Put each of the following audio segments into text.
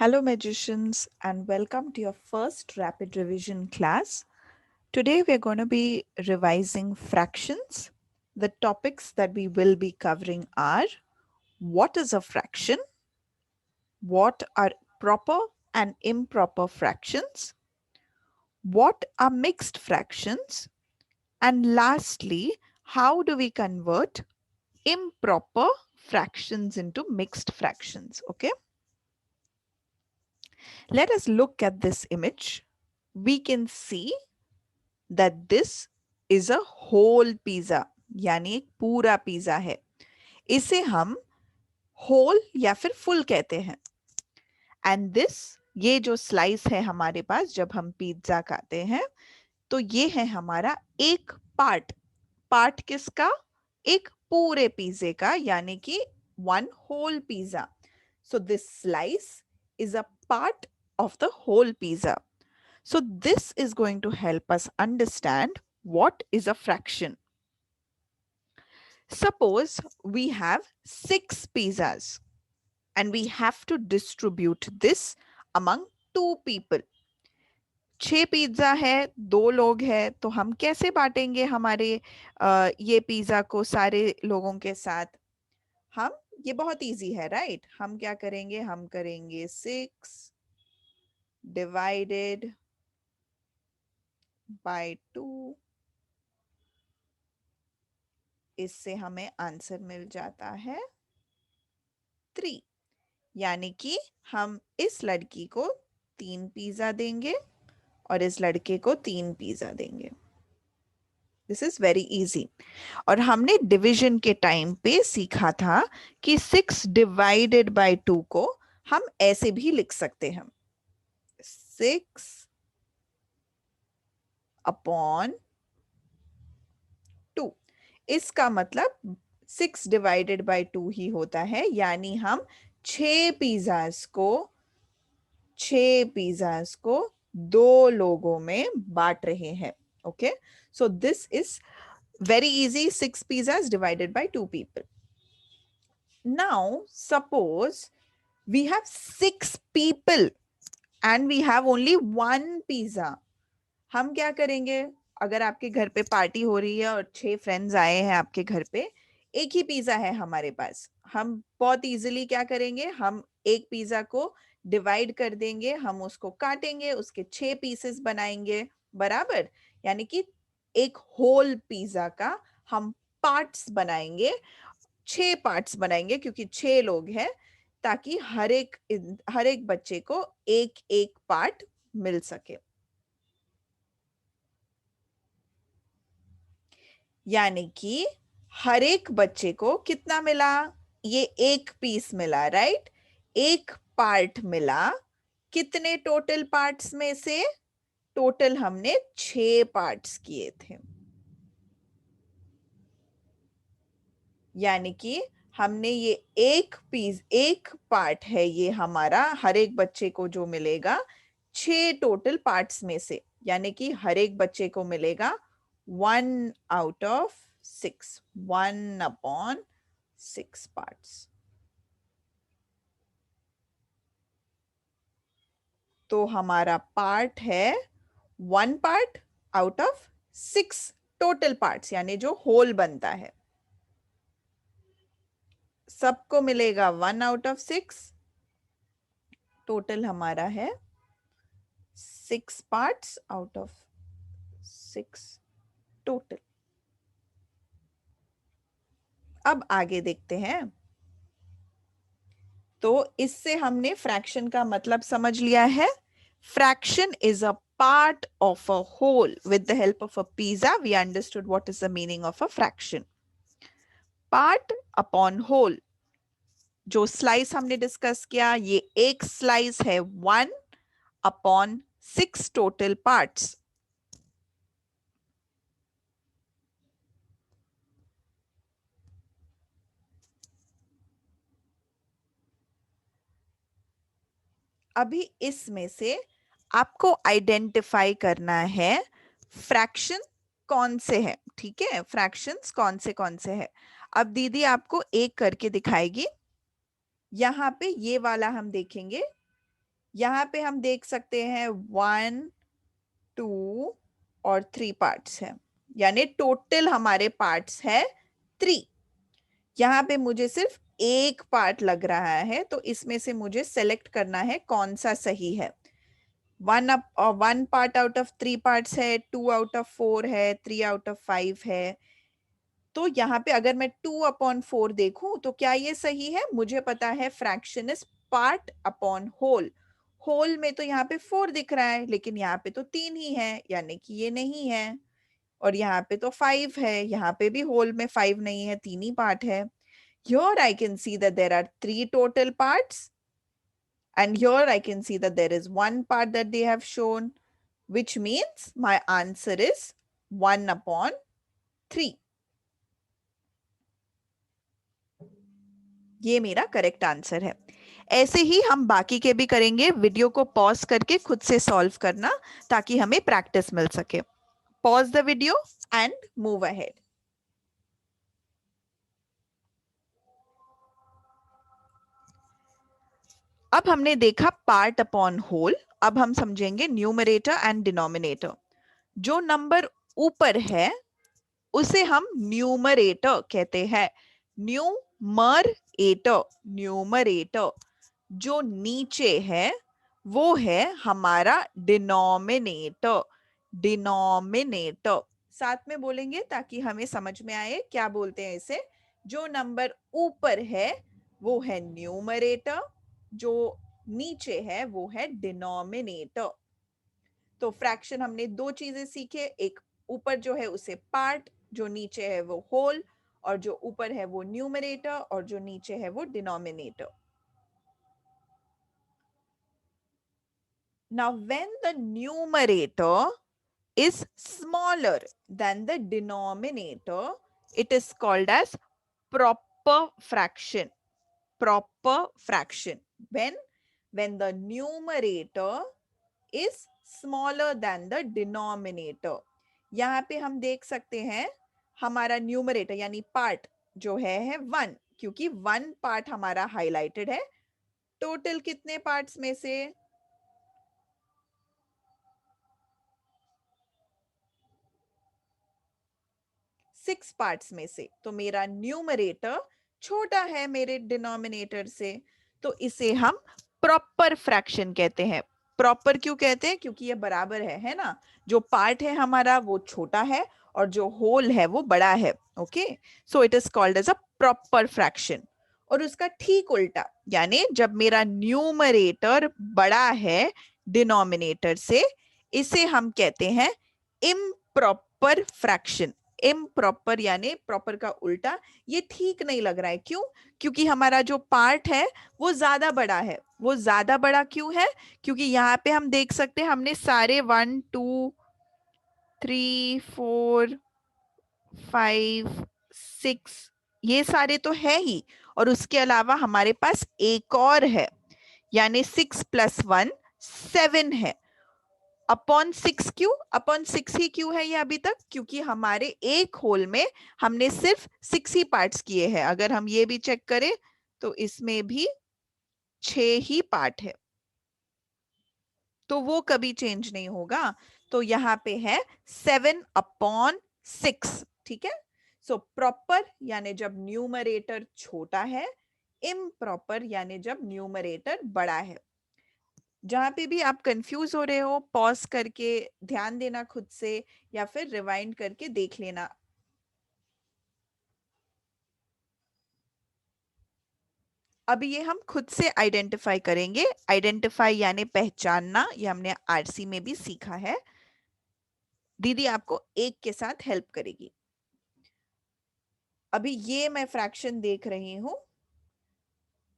Hello, magicians, and welcome to your first rapid revision class. Today, we're going to be revising fractions. The topics that we will be covering are what is a fraction, what are proper and improper fractions, what are mixed fractions, and lastly, how do we convert improper fractions into mixed fractions? Okay, let us look at this image. We can see that this is a whole pizza, यानी एक पूरा pizza है. इसे हम whole या फिर full कहते हैं. And this, ये जो स्लाइस है हमारे पास जब हम पिज्जा खाते हैं, तो ये है हमारा एक पार्ट. पार्ट किसका? एक पूरे पिज्जे का, यानी कि one whole pizza. So this slice is a part of the whole pizza. So this is going to help us understand what is a fraction. Suppose we have 6 pizzas and we have to distribute this among 2 people. 6 pizza है, 2 लोग हैं, तो हम कैसे बांटेंगे हमारे ये pizza को सारे लोगों के साथ? हम ये बहुत इजी है, राइट? हम क्या करेंगे? हम करेंगे 6 divided by 2. इससे हमें आंसर मिल जाता है 3. यानी कि हम इस लड़की को 3 पिज्जा देंगे और इस लड़के को 3 पिज्जा देंगे. This is very easy. और हमने डिवीजन के टाइम पे सीखा था कि 6 डिवाइडेड बाय 2 को हम ऐसे भी लिख सकते हैं, 6 अपॉन 2. इसका मतलब 6 डिवाइडेड बाय 2 ही होता है, यानी हम 6 पिज्जास को 2 लोगों में बांट रहे हैं. Okay, so this is very easy. 6 pizzas divided by 2 people. Now suppose we have 6 people and we have only 1 pizza. हम क्या करेंगे? अगर आपके घर पे पार्टी हो रही है और 6 फ्रेंड्स आए हैं आपके घर पे, एक ही पिज्जा है हमारे पास, हम बहुत इजीली क्या करेंगे? हम एक पिज्जा को डिवाइड कर देंगे, हम उसको काटेंगे, उसके 6 पीसेस बनाएंगे, बराबर? यानी कि एक होल पिज्जा का हम पार्ट्स बनाएंगे, 6 पार्ट्स बनाएंगे, क्योंकि 6 लोग हैं, ताकि हर एक बच्चे को एक एक पार्ट मिल सके. यानी कि हर एक बच्चे को कितना मिला? ये एक पीस मिला, राइट? एक पार्ट मिला. कितने टोटल पार्ट्स में से? टोटल हमने 6 पार्ट्स किए थे. यानी कि हमने ये एक पार्ट है ये हमारा, हर एक बच्चे को जो मिलेगा 6 टोटल पार्ट्स में से, यानी कि हर एक बच्चे को मिलेगा 1 out of 6, 1 upon 6 पार्ट्स. तो हमारा पार्ट है 1 part out of 6 total parts, यानी जो होल बनता है. सबको मिलेगा 1 out of 6. टोटल हमारा है 6 parts out of 6 टोटल. अब आगे देखते हैं. तो इससे हमने फ्रैक्शन का मतलब समझ लिया है. Fraction is a part of a whole. With the help of a pizza, we understood what is the meaning of a fraction. Part upon whole. जो स्लाइस हमने डिस्कस किया, ये एक स्लाइस है 1 upon 6 टोटल पार्ट्स. अभी इसमें से आपको आइडेंटिफाई करना है फ्रैक्शन कौन से है. ठीक है, फ्रैक्शंस कौन से है. अब दीदी आपको एक करके दिखाएगी. यहां पे ये वाला हम देखेंगे, यहाँ पे हम देख सकते हैं 1 2 और 3 पार्ट्स हैं, यानी टोटल हमारे पार्ट्स है 3। यहाँ पे मुझे सिर्फ एक पार्ट लग रहा है, तो इसमें से मुझे सेलेक्ट करना है कौन सा सही है। 1 पार्ट आउट ऑफ 3 पार्ट्स है, 2 आउट ऑफ 4 है, 3 आउट ऑफ 5 है। तो यहाँ पे अगर मैं 2/4 देखूं तो क्या ये सही है? मुझे पता है fraction is part upon whole. Whole में तो यहाँ पे 4 दिख रहा है, लेकिन यहाँ पे तो 3 ही है, यानी कि ये नहीं है। और यहाँ पे तो 5 है, यहाँ पे भी होल में 5 नहीं है, 3 ही पार्ट है। Here I can see that there are 3 total parts, and here I can see that there is 1 part that they have shown, which means my answer is 1/3. ये मेरा करेक्ट आंसर है। ऐसे ही हम बाकी के भी करेंगे। वीडियो को पॉज करके खुद से सॉल्व करना, ताकि हमें प्रैक्टिस मिल सके। Pause the video and move ahead. अब हमने देखा पार्ट अपॉन होल, अब हम समझेंगे न्यूमरेटर एंड डिनोमिनेटर। जो नंबर ऊपर है उसे हम न्यूमरेटर कहते हैं, न्यूमरेटर, न्यूमरेटर। जो नीचे है वो है हमारा डिनोमिनेटर, डिनोमिनेटर। साथ में बोलेंगे ताकि हमें समझ में आए क्या बोलते हैं इसे। जो नंबर ऊपर है वो है न्यूमरेटर, जो नीचे है वो है डिनोमिनेटर। तो फ्रैक्शन हमने दो चीजें सीखे, एक ऊपर जो है उसे पार्ट, जो नीचे है वो होल, और जो ऊपर है वो न्यूमरेटर और जो नीचे है वो denominator. Now, when the numerator is smaller than the denominator, it is called as proper fraction. Proper fraction. When the numerator is smaller than the denominator. यहाँ पे हम देख सकते हैं हमारा न्यूमरेटर यानी पार्ट जो है 1, क्योंकि 1 पार्ट हमारा हाईलाइटेड है। टोटल कितने पार्ट्स में से? 6 पार्ट्स में से। तो मेरा न्यूमरेटर छोटा है मेरे डिनोमिनेटर से, तो इसे हम प्रॉपर फ्रैक्शन कहते हैं। प्रॉपर क्यों कहते हैं? क्योंकि ये बराबर है ना। जो पार्ट है हमारा वो छोटा है और जो होल है वो बड़ा है। Okay, so it is called as a proper fraction. और उसका ठीक उल्टा, यानी जब मेरा न्यूमरेटर बड़ा है डिनोमिनेटर से, इसे हम कहते हैं इम्प्रॉपर फ्रैक्शन। इम्प्रॉपर यानी प्रॉपर का उल्टा। ये ठीक नहीं लग रहा है, क्यों? क्योंकि हमारा जो पार्ट है वो ज्यादा बड़ा है। वो ज्यादा बड़ा क्यों है? क्योंकि यहाँ पे हम देख सकते हैं हमने सारे 1 2 3 4 5 6 ये सारे तो है ही, और उसके अलावा हमारे पास एक और है, यानी 6 + 1 7 है। अपॉन 6 क्यों? अपॉन 6 ही क्यों है ये अभी तक? क्योंकि हमारे एक होल में हमने सिर्फ 6 ही पार्ट्स किए हैं। अगर हम ये भी चेक करें तो इसमें भी 6 ही पार्ट है, तो वो कभी चेंज नहीं होगा। तो यहाँ पे है 7/6। ठीक है। सो प्रॉपर यानी जब न्यूमरेटर छोटा है, इम्प्रॉपर यानी जब न्यूमरेटर बड़ा है। जहां पे भी आप कंफ्यूज हो रहे हो, पॉज करके ध्यान देना खुद से, या फिर रिवाइंड करके देख लेना। अभी ये हम खुद से आइडेंटिफाई करेंगे। आइडेंटिफाई यानी पहचानना, ये हमने आरसी में भी सीखा है। दीदी आपको एक के साथ हेल्प करेगी। अभी ये मैं फ्रैक्शन देख रही हूं,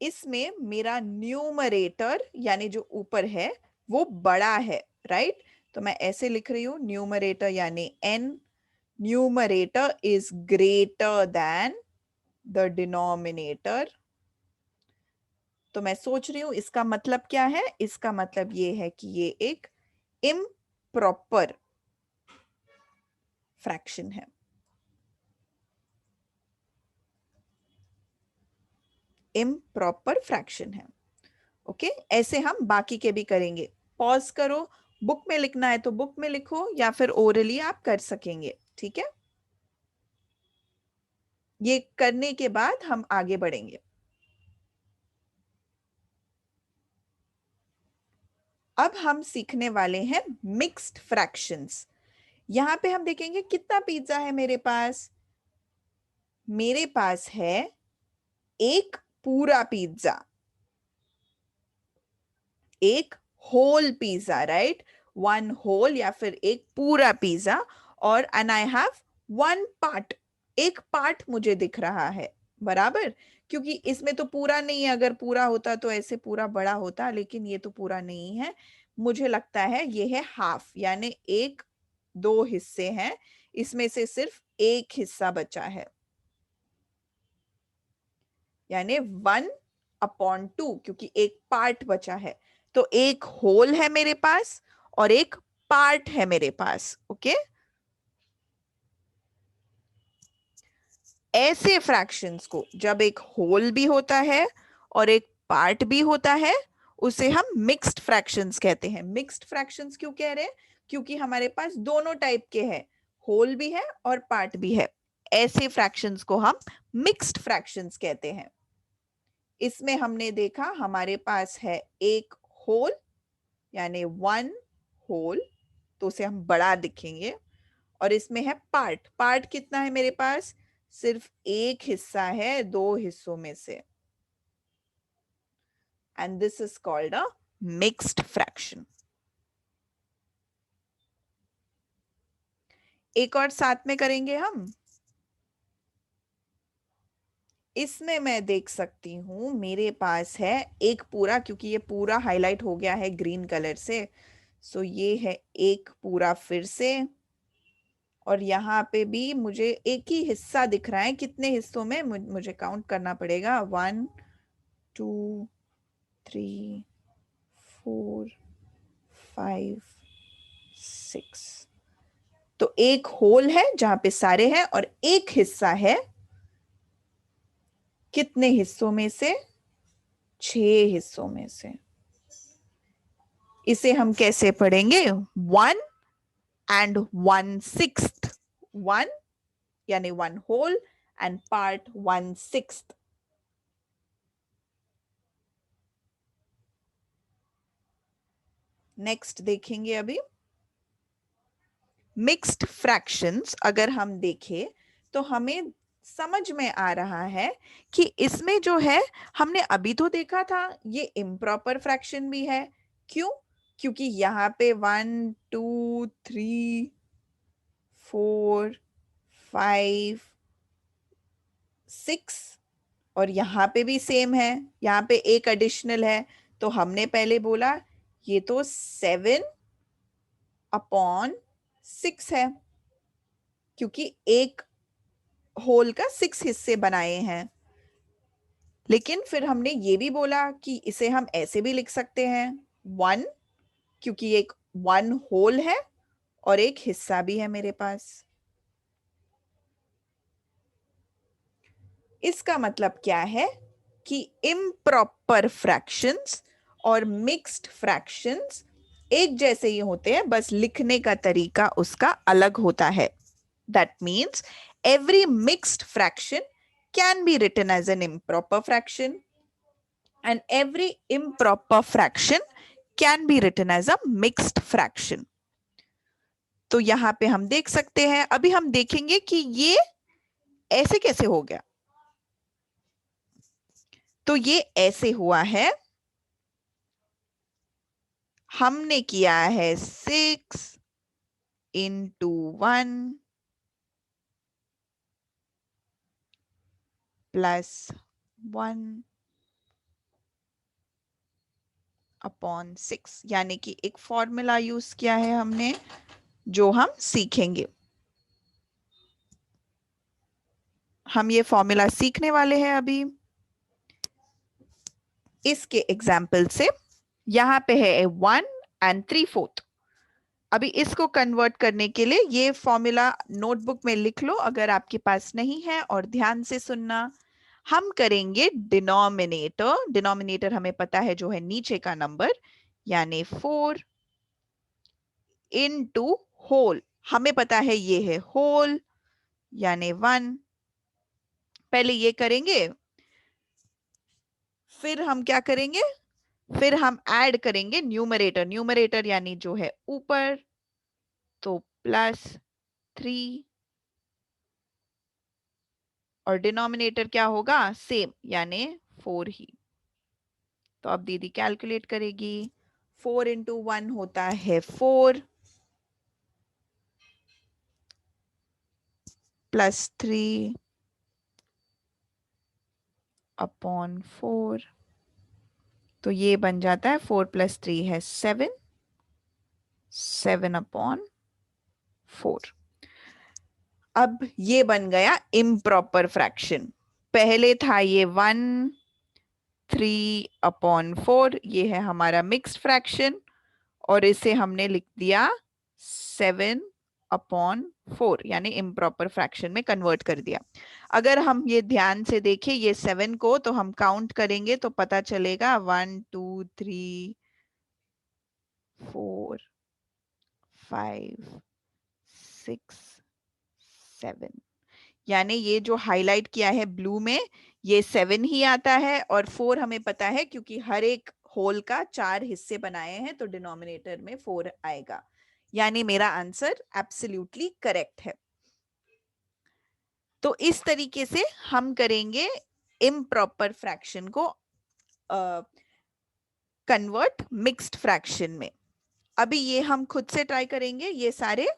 इसमें मेरा न्यूमरेटर यानी जो ऊपर है वो बड़ा है, राइट? तो मैं ऐसे लिख रही हूं, न्यूमरेटर यानी n, numerator is greater than the denominator। तो मैं सोच रही हूं इसका मतलब क्या है? इसका मतलब ये है कि ये एक improper फ्रैक्शन है। improper फ्रैक्शन है। ओके, ऐसे हम बाकी के भी करेंगे। पॉज करो, बुक में लिखना है तो बुक में लिखो या फिर ओरली आप कर सकेंगे, ठीक है। ये करने के बाद हम आगे बढ़ेंगे। अब हम सीखने वाले हैं मिक्स्ड फ्रैक्शंस। यहां पे हम देखेंगे कितना पिज्जा है मेरे पास। मेरे पास है एक पूरा पिज्जा, एक whole pizza, right, one whole या फिर एक पूरा पिज्जा। और and I have one part, एक पार्ट मुझे दिख रहा है, बराबर, क्योंकि इसमें तो पूरा नहीं है। अगर पूरा होता तो ऐसे पूरा बड़ा होता, लेकिन ये तो पूरा नहीं है। मुझे लगता है ये है हाफ, यानी एक दो हिस्से हैं, इसमें से सिर्फ एक हिस्सा बचा है, यानी 1/2, क्योंकि एक पार्ट बचा है। तो एक होल है मेरे पास और एक पार्ट है मेरे पास, ओके। ऐसे फ्रैक्शंस को जब एक होल भी होता है और एक पार्ट भी होता है, उसे हम मिक्स्ड फ्रैक्शंस कहते हैं। मिक्स्ड फ्रैक्शंस क्यों कह रहे हैं? क्योंकि हमारे पास दोनों टाइप के हैं, होल भी है और पार्ट भी है। ऐसे फ्रैक्शंस को हम मिक्स्ड फ्रैक्शंस कहते हैं। इसमें हमने देखा हमारे पास है एक होल, यानी वन होल, तो उसे हम बड़ा दिखेंगे। और इसमें है पार्ट, पार्ट कितना है मेरे पास? सिर्फ एक हिस्सा है दो हिस्सों में से, and this is called a mixed fraction. एक और साथ में करेंगे हम। इसमें मैं देख सकती हूं मेरे पास है एक पूरा, क्योंकि ये पूरा हाईलाइट हो गया है ग्रीन कलर से, सो ये है एक पूरा फिर से। और यहाँ पे भी मुझे एक ही हिस्सा दिख रहा है। कितने हिस्सों में? मुझे काउंट करना पड़ेगा। 1 2 3 4 5 6। तो एक होल है जहां पे सारे हैं और एक हिस्सा है कितने हिस्सों में से? 6 हिस्सों में से। इसे हम कैसे पढ़ेंगे? 1/1/6। 1 यानी one whole and part 1/6। Next देखेंगे अभी मिक्स्ड फ्रैक्शंस। अगर हम देखें तो हमें समझ में आ रहा है कि इसमें जो है, हमने अभी तो देखा था ये इम्प्रॉपर फ्रैक्शन भी है। क्यों? क्योंकि यहाँ पे 1 2 3 4 5 6 और यहाँ पे भी सेम है, यहाँ पे एक एडिशनल है। तो हमने पहले बोला ये तो 7/6 है, क्योंकि एक होल का 6 हिस्से बनाए हैं। लेकिन फिर हमने ये भी बोला कि इसे हम ऐसे भी लिख सकते हैं 1, क्योंकि एक वन होल है और एक हिस्सा भी है मेरे पास। इसका मतलब क्या है कि इम्प्रॉपर फ्रैक्शंस और मिक्स्ड फ्रैक्शंस एक जैसे ही होते हैं, बस लिखने का तरीका उसका अलग होता है। That means every mixed fraction can be written as an improper fraction and every improper fraction can be written as a mixed fraction. तो यहां पे हम देख सकते हैं, अभी हम देखेंगे कि ये ऐसे कैसे हो गया। तो ये ऐसे हुआ है, हमने किया है 6 into 1 plus 1/6, यानी कि एक फॉर्मूला यूज किया है हमने जो हम सीखेंगे। हम ये फॉर्मूला सीखने वाले हैं अभी इसके एग्जाम्पल से। यहां पे है 1 3/4। अभी इसको कन्वर्ट करने के लिए ये फॉर्मूला नोटबुक में लिख लो अगर आपके पास नहीं है, और ध्यान से सुनना। हम करेंगे डिनोमिनेटर, डिनोमिनेटर हमें पता है जो है नीचे का नंबर, यानी 4 इनटू होल, हमें पता है ये है होल यानी 1। पहले ये करेंगे, फिर हम क्या करेंगे, फिर हम ऐड करेंगे न्यूमरेटर, न्यूमरेटर यानी जो है ऊपर, तो +3 और डिनोमिनेटर क्या होगा, सेम यानी 4 ही। तो अब दीदी कैलकुलेट करेगी, 4 इंटू 1 होता है 4 +3 अपॉन 4, तो ये बन जाता है 4 + 3 है 7, 7 अपॉन 4। अब ये बन गया इम्प्रॉपर फ्रैक्शन। पहले था ये 1 3 अपॉन 4, ये है हमारा मिक्स्ड फ्रैक्शन, और इसे हमने लिख दिया 7 अपॉन 4 यानी इम्प्रॉपर फ्रैक्शन में कन्वर्ट कर दिया। अगर हम ये ध्यान से देखें ये 7 को, तो हम काउंट करेंगे तो पता चलेगा 1 2 3 4 5 6 7, यानी ये जो हाईलाइट किया है ब्लू में ये 7 ही आता है, और 4 हमें पता है क्योंकि हर एक होल का 4 हिस्से बनाए हैं, तो डिनोमिनेटर में 4 आएगा, यानी मेरा आंसर एब्सोल्युटली करेक्ट है। तो इस तरीके से हम करेंगे इम्प्रॉपर फ्रैक्शन को कन्वर्ट मिक्स्ड फ्रैक्शन में। अभी ये हम खुद से ट्राई करेंगे, ये सारे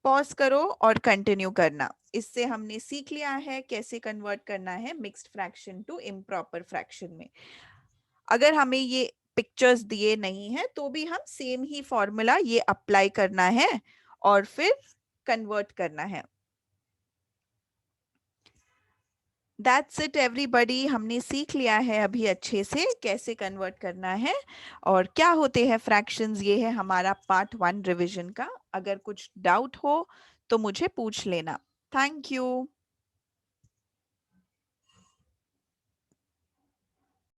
पॉज करो और कंटिन्यू करना। इससे हमने सीख लिया है कैसे कन्वर्ट करना है mixed fraction to improper fraction में। अगर हमें ये पिक्चर्स दिए नहीं है तो भी हम सेम ही फॉर्मूला ये अप्लाई करना है और फिर कन्वर्ट करना है। दैट्स इट एवरीबॉडी, हमने सीख लिया है अभी अच्छे से कैसे कन्वर्ट करना है और क्या होते हैं फ्रैक्शंस। ये है हमारा पार्ट 1 रिवीजन का। अगर कुछ डाउट हो तो मुझे पूछ लेना। Thank you.